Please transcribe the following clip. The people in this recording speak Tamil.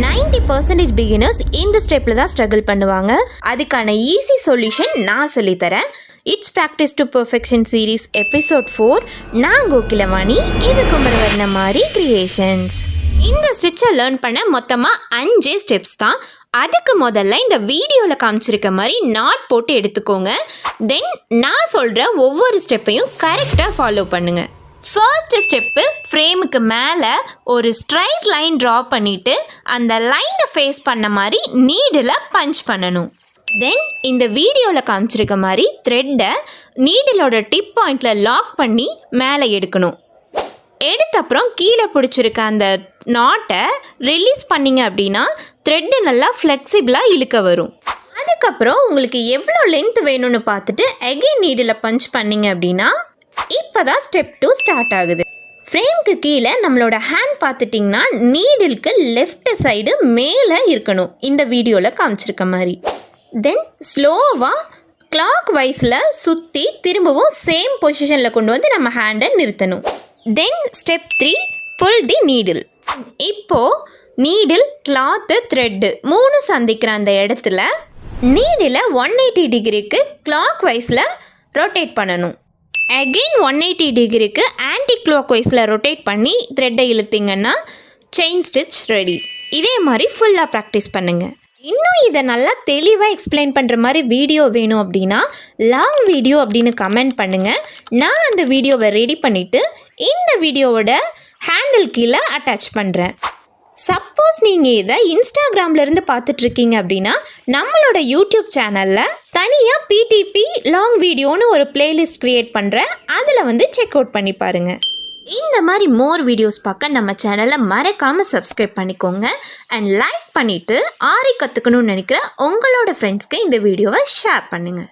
90% பிகினர்ஸ் இந்த ஸ்டெப்பில் தான் ஸ்ட்ரகிள் பண்ணுவாங்க. அதுக்கான ஈஸி சொல்யூஷன் நான் சொல்லித்தரேன். It's practice to perfection series episode 4. நான் கோகிலவாணி, இது குமரவர்ண மாதிரி கிரியேஷன்ஸ். இந்த ஸ்டிச்சை லேர்ன் பண்ண மொத்தமாக 5 ஸ்டெப்ஸ் தான். அதுக்கு முதல்ல இந்த வீடியோவில் காமிச்சிருக்க மாதிரி நாட் போட்டு எடுத்துக்கோங்க. தென் நான் சொல்கிற ஒவ்வொரு ஸ்டெப்பையும் கரெக்டாக ஃபாலோ பண்ணுங்கள். ஃபர்ஸ்ட் ஸ்டெப்பு, ஃப்ரேமுக்கு மேலே ஒரு ஸ்ட்ரைட் லைன் ட்ரா பண்ணிவிட்டு அந்த லைனை ஃபேஸ் பண்ண மாதிரி நீடில் பஞ்ச் பண்ணணும். தென் இந்த வீடியோவில் காமிச்சிருக்க மாதிரி த்ரெட்டை நீடிலோட டிப் பாயிண்டில் லாக் பண்ணி மேலே எடுக்கணும். எடுத்த அப்புறம் கீழே பிடிச்சிருக்க அந்த நாட்டை ரிலீஸ் பண்ணிங்க அப்படின்னா த்ரெட்டு நல்லா ஃப்ளெக்சிபிளாக இழுக்க வரும். அதுக்கப்புறம் உங்களுக்கு எவ்வளோ லென்த் வேணும்னு பார்த்துட்டு எகைன் நீடில் பஞ்ச் பண்ணிங்க அப்படின்னா இப்போ தான் ஸ்டெப் 2 ஸ்டார்ட் ஆகுது. ஃப்ரேம்க்கு கீழே நம்மளோட ஹேண்ட் பார்த்துட்டிங்கன்னா நீடிலுக்கு லெஃப்ட் சைடு மேலே இருக்கணும், இந்த வீடியோவில் காமிச்சிருக்க மாதிரி. தென் ஸ்லோவாக கிளாக் வைஸில் சுற்றி திரும்பவும் சேம் பொசிஷனில் கொண்டு வந்து நம்ம ஹேண்டை நிறுத்தணும். தென் ஸ்டெப் 3, புல் தி நீடில். இப்போது நீடில், கிளாத்து, த்ரெட்டு 3 சந்திக்கிற அந்த இடத்துல நீடில் 180 டிகிரிக்கு கிளாக் வைஸில் ரொட்டேட் பண்ணணும். அகெயின் 180 டிகிரிக்கு ஆன்டி கிளாக் வைஸில் ரொட்டேட் பண்ணி த்ரெட்டை இழுத்திங்கன்னா செயின் ஸ்டிச் ரெடி. இதே மாதிரி ஃபுல்லாக ப்ராக்டிஸ் பண்ணுங்கள். இன்னும் இதை நல்லா தெளிவாக எக்ஸ்பிளைன் பண்ணுற மாதிரி வீடியோ வேணும் அப்படின்னா லாங் வீடியோ அப்படின்னு கமெண்ட் பண்ணுங்கள். நான் அந்த வீடியோவை ரெடி பண்ணிவிட்டு இந்த வீடியோவோட ஹேண்டில் கீழே அட்டாச் பண்ணுறேன். சப்போஸ் நீங்கள் இதை இன்ஸ்டாகிராம்லேருந்து பார்த்துட்ருக்கீங்க அப்படின்னா நம்மளோட யூடியூப் சேனலில் தனியாக பிடிபி லாங் வீடியோன்னு ஒரு பிளேலிஸ்ட் க்ரியேட் பண்ணுறேன், அதில் வந்து செக் அவுட் பண்ணி பாருங்கள். இந்த மாதிரி மோர் வீடியோஸ் பார்க்க நம்ம சேனலை மறக்காமல் சப்ஸ்கிரைப் பண்ணிக்கோங்க. அண்ட் லைக் பண்ணிவிட்டு ஆரி கற்றுக்கணும்னு நினைக்கிற உங்களோட ஃப்ரெண்ட்ஸ்க்கு இந்த வீடியோவை ஷேர் பண்ணுங்கள்.